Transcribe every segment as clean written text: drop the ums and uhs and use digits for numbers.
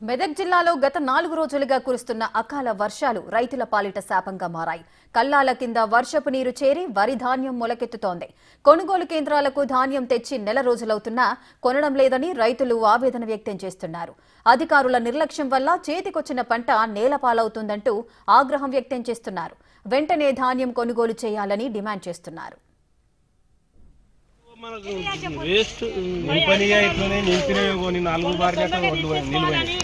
మెదక్ జిల్లాలో గత 4 రోజులుగా కురుస్తున్న అకాల వర్షాలు రైతుల పాలిట శాపంగా మారాయి. కల్లాల కింద వర్షపు నీరు చేరి వరి ధాన్యం మొలకెత్తుతోంది. కొనుగోలు కేంద్రాలకు ధాన్యం తెచ్చి నెల రోజులవుతున్నా కొనడం లేదని రైతులు ఆవేదన వ్యక్తం చేస్తున్నారు. అధికారుల నిర్లక్ష్యం వల్ల చేతికొచ్చిన పంట నేలపాలవుతుందంటూ ఆగ్రహం వ్యక్తం చేస్తున్నారు. వెంటనే ధాన్యం కొనుగోలు చేయాలని డిమాండ్ చేస్తున్నారు. వేస్ట్ పనిగా ఇట్లనే నింపినవి 4 బార్లు నిలువని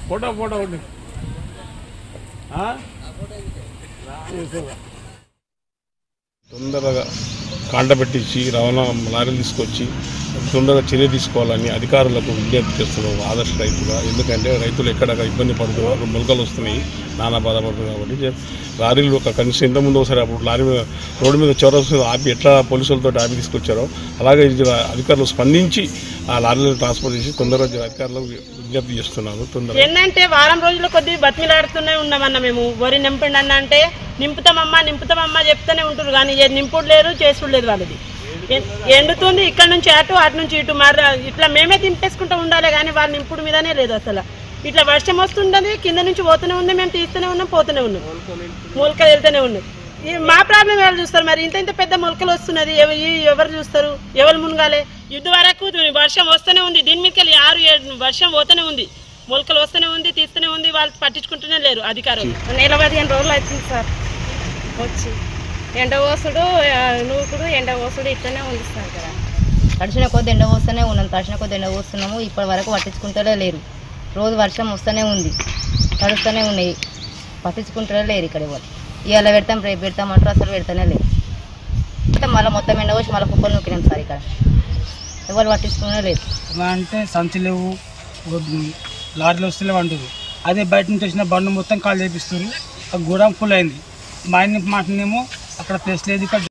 ఫోటో తొందరగా కాంట పెట్టించి రవాణా లారీలు తీసుకొచ్చి తొందరగా చర్య తీసుకోవాలని అధికారులకు విజ్ఞప్తి చేస్తున్నాం ఆదర్శ రైతుగా. ఎందుకంటే రైతులు ఎక్కడ ఇబ్బంది పడుతున్నారు, మొలకలు వస్తున్నాయి, నానా బాధపడుతున్నారు. కాబట్టి లారీలు కనీసం ఇంతకుముందు ఒకసారి అప్పుడు లారీ మీద రోడ్డు మీద చౌరస్తా ఆపి ఎట్లా పోలీసులతో ఆపి తీసుకొచ్చారో అలాగే అధికారులు స్పందించి ఆ లారీలను ట్రాన్స్పోర్ట్ చేసి తొందరగా అధికారులకు విజ్ఞప్తి చేస్తున్నాను. తొందరగా ఏంటంటే వారం రోజుల కొద్ది బతిమిలాడుతూనే ఉన్నామన్న మేము. వరి నింపండి అన్న అంటే నింపుతామమ్మా చెప్తూనే ఉంటారు, కానీ నింపుడు లేదు, చేసుడు లేదు. వాళ్ళది ఎండుతుంది, ఇక్కడ నుంచి అటు నుంచి ఇటు మరి ఇట్లా మేమే తింపేసుకుంటూ ఉండాలి, కానీ వాళ్ళ నింపుడు మీదనే లేదు. అసలు ఇట్లా వర్షం వస్తుండదు, కింద నుంచి పోతూనే ఉంది, మేము తీస్తూనే ఉన్నాం, పోతూనే ఉన్నాం, మొలకలు వెళ్తూనే ఉన్నాయి. మా ప్రాబ్లం ఎవరు చూస్తారు? మరి ఇంత పెద్ద మొలకలు వస్తున్నది, ఎవరు చూస్తారు? ఎవరు మునగాలి? ఇది వరకు వర్షం వస్తూనే ఉంది, దీని మీదకి 6-7 వర్షం పోతూనే ఉంది, మొలకలు వస్తూనే ఉంది, తీస్తూనే ఉంది, వాళ్ళు పట్టించుకుంటూనే లేరు అధికారులు. 15 రోజులు అవుతుంది సార్ వచ్చి. ఎండవోసుడు నూకుడు ఎండవోసుడు ఇట్లనే ఉంది సార్. కదా తడిచిన కొద్ది ఎండ పోస్తూనే ఉన్నాం, తడిచిన కొద్ది ఎండ పోస్తున్నాము, ఇప్పటి వరకు పట్టించుకుంటూనే లేరు. రోజు వర్షం వస్తూనే ఉంది, తడుస్తూనే ఉన్నాయి, పట్టించుకుంటూనే లేరు. ఇక్కడ ఎవరు ఇవాళ పెడతాం రేపు పెడతామంటారు, అసలు పెడతానే లేరు. మళ్ళీ మొత్తం ఎండ పోసి మళ్ళీ కుక్కలు నూకినాం సార్. ఇక్కడ ఎవరు పట్టించుకునే లేదు. ఎలా అంటే సంచి లేవు, లారీలు వస్తలేవు అంటారు. అదే బయట నుంచి వచ్చిన బండ్లు మొత్తం కాల్ చేపిస్తారు, గోడాం ఫుల్ అయింది. మా ఇంటి మాటనేమో అక్కడ ప్లేస్ లేదు, ఇక్కడ